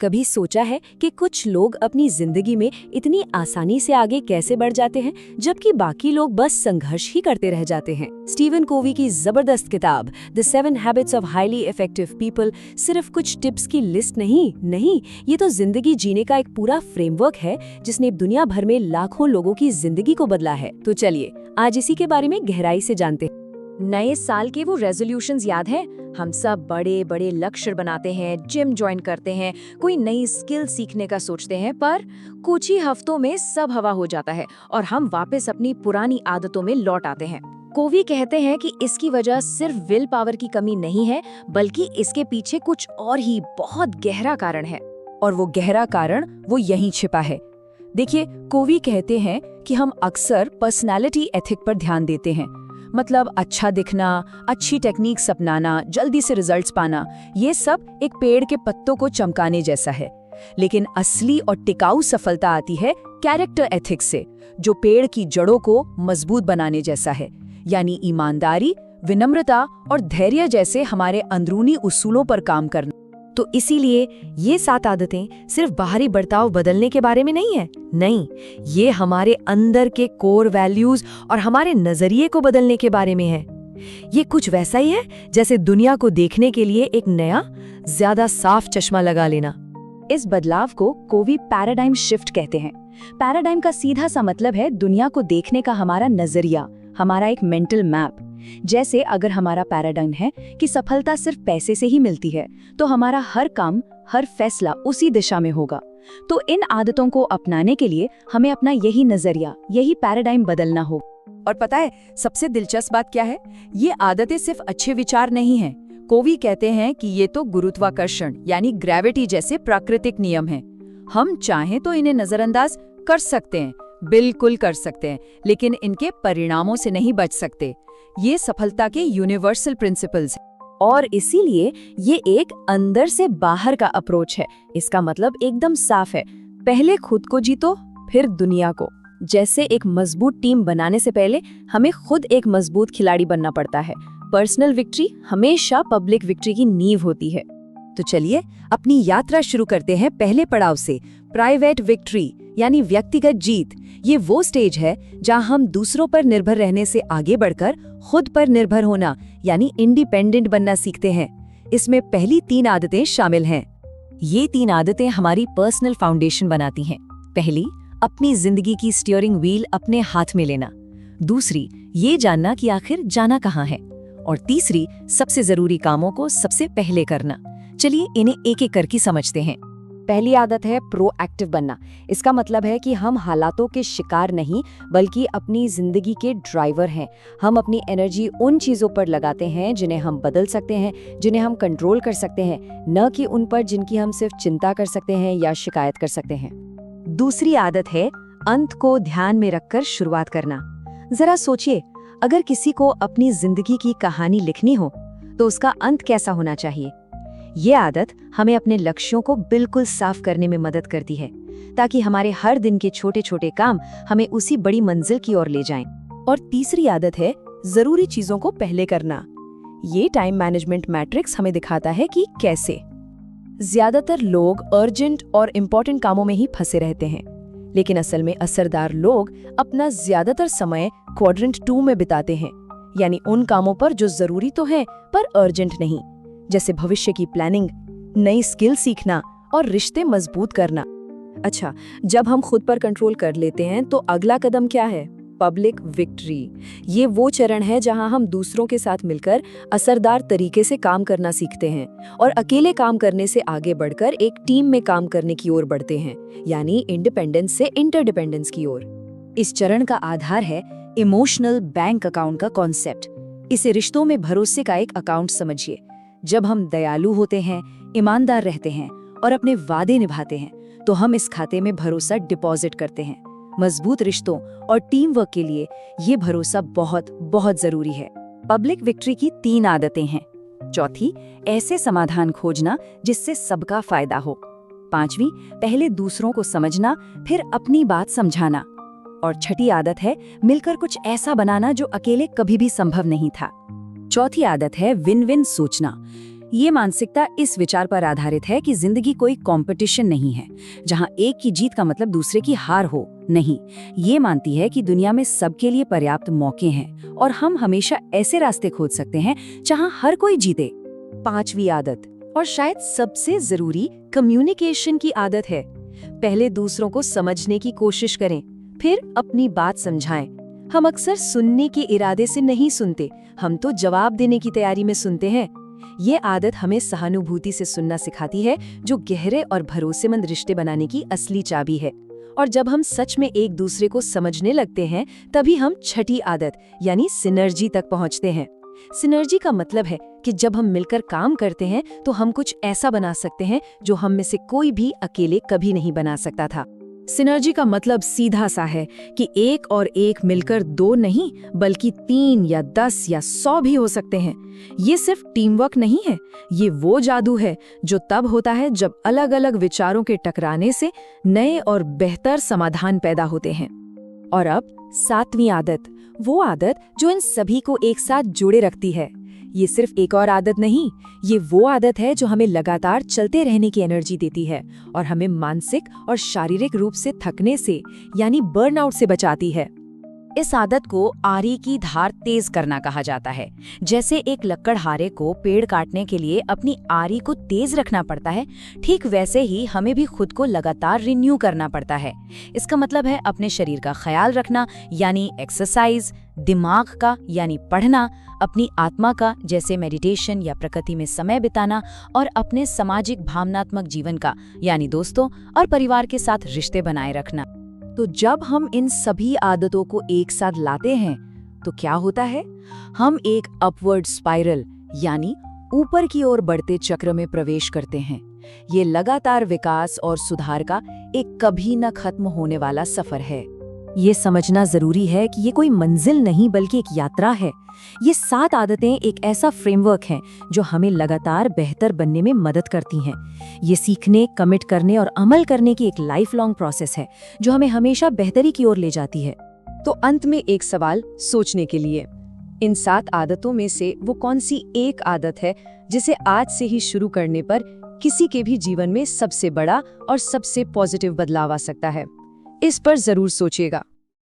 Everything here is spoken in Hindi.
कभी सोचा है कि कुछ लोग अपनी जिंदगी में इतनी आसानी से आगे कैसे बढ़ जाते हैं जबकि बाकी लोग बस संघर्ष ही करते रह जाते हैं। स्टीवन कोवी की जबरदस्त किताब the 7 habits of highly effective people सिर्फ कुछ टिप्स की लिस्ट नहीं, ये तो जिंदगी जीने का एक पूरा फ्रेमवर्क है जिसने दुनिया भर में लाखों लोगों की जिंदगी को बदला है। तो चलिए आज इसी के बारे में गहराई से जानते हैं। नए साल के वो रेजोल्यूशंस याद है? हम सब बड़े बड़े लक्ष्य बनाते हैं, जिम ज्वाइन करते हैं, कोई नई स्किल सीखने का सोचते हैं, पर कुछ ही हफ्तों में सब हवा हो जाता है और हम वापस अपनी पुरानी आदतों में लौट आते हैं। कोवी कहते हैं कि इसकी वजह सिर्फ विल पावर की कमी नहीं है, बल्कि इसके पीछे कुछ और ही बहुत गहरा कारण है। और वो गहरा कारण वो यहीं छिपा है। देखिए, कोवी कहते हैं कि हम अक्सर पर्सनालिटी एथिक पर ध्यान देते हैं, मतलब अच्छा दिखना, अच्छी टेक्निक्स अपनाना, जल्दी से रिजल्ट्स पाना, ये सब एक पेड़ के पत्तों को चमकाने जैसा है। लेकिन असली और टिकाऊ सफलता आती है कैरेक्टर एथिक्स से, जो पेड़ की जड़ों को मजबूत बनाने जैसा है, यानी ईमानदारी, विनम्रता और धैर्य जैसे हमारे अंदरूनी उसूलों पर काम करना। तो इसीलिए ये 7 आदतें सिर्फ बाहरी बर्ताव बदलने के बारे में नहीं है, नहीं, ये हमारे अंदर के कोर वैल्यूज और हमारे नजरिए को बदलने के बारे में है। ये कुछ वैसा ही है जैसे दुनिया को देखने के लिए एक नया, ज्यादा साफ चश्मा लगा लेना। इस बदलाव को कोवी पैराडाइम शिफ्ट कहते हैं। पैराडाइम का सीधा सा मतलब है दुनिया को देखने का हमारा नजरिया, हमारा एक मेंटल मैप। जैसे अगर हमारा पैराडाइम है कि सफलता सिर्फ पैसे से ही मिलती है, तो हमारा हर काम, हर फैसला उसी दिशा में होगा। तो इन आदतों को अपनाने के लिए हमें अपना यही नजरिया, यही पैराडाइम बदलना होगा। और पता है सबसे दिलचस्प बात क्या है? ये आदतें सिर्फ अच्छे विचार नहीं हैं। कोवी कहते हैं कि ये तो गुरुत्वाकर्षण यानी ग्रेविटी जैसे प्राकृतिक नियम हैं। हम चाहें तो इन्हें नजरअंदाज कर सकते हैं, बिल्कुल कर सकते हैं, लेकिन इनके परिणामों से नहीं बच सकते। ये सफलता के यूनिवर्सल प्रिंसिपल्स हैं। और इसीलिए ये एक अंदर से बाहर का अप्रोच है। इसका मतलब एकदम साफ है, पहले खुद को जीतो, फिर दुनिया को। जैसे एक मजबूत टीम बनाने से पहले हमें खुद एक मजबूत खिलाड़ी बनना पड़ता है। पर्सनल विक्ट्री हमेशा पब्लिक विक्ट्री की नींव होती है। तो चलिए अपनी यात्रा शुरू करते हैं पहले पड़ाव से, प्राइवेट विक्ट्री यानी व्यक्तिगत जीत। ये वो स्टेज है जहां हम दूसरों पर निर्भर रहने से आगे बढ़कर खुद पर निर्भर होना यानी इंडिपेंडेंट बनना सीखते हैं। इसमें पहली 3 आदतें शामिल हैं। ये 3 आदतें हमारी पर्सनल फाउंडेशन बनाती हैं। पहली, अपनी जिंदगी की स्टीयरिंग व्हील अपने हाथ में लेना। दूसरी, ये जानना कि आखिर जाना कहाँ है। और तीसरी, सबसे जरूरी कामों को सबसे पहले करना। चलिए इन्हें एक एक करके समझते हैं। पहली आदत है प्रोएक्टिव बनना। इसका मतलब है कि हम हालातों के शिकार नहीं, बल्कि अपनी जिंदगी के ड्राइवर हैं। हम अपनी एनर्जी उन चीज़ों पर लगाते हैं जिन्हें हम बदल सकते हैं, जिन्हें हम कंट्रोल कर सकते हैं, न कि उन पर जिनकी हम सिर्फ चिंता कर सकते हैं या शिकायत कर सकते हैं। दूसरी आदत है अंत को ध्यान में रखकर शुरुआत करना। जरा सोचिए, अगर किसी को अपनी जिंदगी की कहानी लिखनी हो तो उसका अंत कैसा होना चाहिए? ये आदत हमें अपने लक्ष्यों को बिल्कुल साफ करने में मदद करती है, ताकि हमारे हर दिन के छोटे छोटे काम हमें उसी बड़ी मंजिल की ओर ले जाएं। और तीसरी आदत है जरूरी चीजों को पहले करना। ये टाइम मैनेजमेंट मैट्रिक्स हमें दिखाता है कि कैसे। ज्यादातर लोग अर्जेंट और इम्पोर्टेंट कामों में ही फंसे रहते हैं, लेकिन असल में असरदार लोग अपना ज्यादातर समय क्वाड्रेंट 2 में बिताते हैं, यानी उन कामों पर जो जरूरी तो हैं पर अर्जेंट नहीं, जैसे भविष्य की प्लानिंग, नई स्किल सीखना और रिश्ते मजबूत करना। अच्छा, जब हम खुद पर कंट्रोल कर लेते हैं तो अगला कदम क्या है? Public victory. ये वो चरण है जहां हम दूसरों के साथ मिलकर असरदार तरीके से काम करना सीखते हैं और अकेले काम करने से आगे बढ़कर एक टीम में काम करने की ओर बढ़ते हैं, यानी इंडिपेंडेंस से इंटरडिपेंडेंस की ओर। इस चरण का आधार है इमोशनल बैंक अकाउंट का कॉन्सेप्ट। इसे रिश्तों में भरोसे का एक अकाउंट समझिए। जब हम दयालु होते हैं, ईमानदार रहते हैं और अपने वादे निभाते हैं, तो हम इस खाते में भरोसा डिपॉजिट करते हैं। मजबूत रिश्तों और टीम वर्क के लिए ये भरोसा बहुत बहुत जरूरी है। पब्लिक विक्ट्री की 3 आदतें हैं। चौथी, ऐसे समाधान खोजना जिससे सबका फायदा हो। 5वीं, पहले दूसरों को समझना, फिर अपनी बात समझाना। और छठी आदत है मिलकर कुछ ऐसा बनाना जो अकेले कभी भी संभव नहीं था। चौथी आदत है विन विन सोचना। ये मानसिकता इस विचार पर आधारित है कि जिंदगी कोई कंपटीशन नहीं है, जहां एक की जीत का मतलब दूसरे की हार हो। नहीं, ये मानती है कि दुनिया में सबके लिए पर्याप्त मौके हैं और हम हमेशा ऐसे रास्ते खोज सकते हैं जहां हर कोई जीते। 5वीं आदत, और शायद सबसे जरूरी, कम्युनिकेशन की आदत है। पहले दूसरों को समझने की कोशिश करें, फिर अपनी बात समझाएं। हम अक्सर सुनने के इरादे से नहीं सुनते, हम तो जवाब देने की तैयारी में सुनते हैं। ये आदत हमें सहानुभूति से सुनना सिखाती है, जो गहरे और भरोसेमंद रिश्ते बनाने की असली चाबी है। और जब हम सच में एक दूसरे को समझने लगते हैं, तभी हम छठी आदत यानी सिनर्जी तक पहुंचते हैं। सिनर्जी का मतलब है कि जब हम मिलकर काम करते हैं तो हम कुछ ऐसा बना सकते हैं जो हम में से कोई भी अकेले कभी नहीं बना सकता था। सिनर्जी का मतलब सीधा सा है कि एक और एक मिलकर 2 नहीं, बल्कि 3 या 10 या 100 भी हो सकते हैं। ये सिर्फ टीम वर्क नहीं है, ये वो जादू है जो तब होता है जब अलग अलग विचारों के टकराने से नए और बेहतर समाधान पैदा होते हैं। और अब 7वीं आदत, वो आदत जो इन सभी को एक साथ जोड़े रखती है। ये सिर्फ एक और आदत नहीं, ये वो आदत है जो हमें लगातार चलते रहने की एनर्जी देती है और हमें मानसिक और शारीरिक रूप से थकने से यानी बर्नआउट से बचाती है। इस आदत को आरी की धार तेज करना कहा जाता है। जैसे एक लकड़हारे को पेड़ काटने के लिए अपनी आरी को तेज रखना पड़ता है, ठीक वैसे ही हमें भी खुद को लगातार रिन्यू करना पड़ता है। इसका मतलब है अपने शरीर का ख्याल रखना यानी एक्सरसाइज, दिमाग का यानी पढ़ना, अपनी आत्मा का जैसे मेडिटेशन या प्रकृति में समय बिताना, और अपने सामाजिक भावनात्मक जीवन का यानी दोस्तों और परिवार के साथ रिश्ते बनाए रखना। तो जब हम इन सभी आदतों को एक साथ लाते हैं तो क्या होता है? हम एक अपवर्ड स्पाइरल यानी ऊपर की ओर बढ़ते चक्र में प्रवेश करते हैं। ये लगातार विकास और सुधार का एक कभी न खत्म होने वाला सफर है। ये समझना जरूरी है कि ये कोई मंजिल नहीं बल्कि एक यात्रा है। ये 7 आदतें एक ऐसा फ्रेमवर्क हैं जो हमें लगातार बेहतर बनने में मदद करती हैं। ये सीखने, कमिट करने और अमल करने की एक लाइफ लॉन्ग प्रोसेस है जो हमें हमेशा बेहतरी की ओर ले जाती है। तो अंत में एक सवाल सोचने के लिए, इन 7 आदतों में से वो कौन सी एक आदत है जिसे आज से ही शुरू करने पर किसी के भी जीवन में सबसे बड़ा और सबसे पॉजिटिव बदलाव आ सकता है? इस पर जरूर सोचिएगा।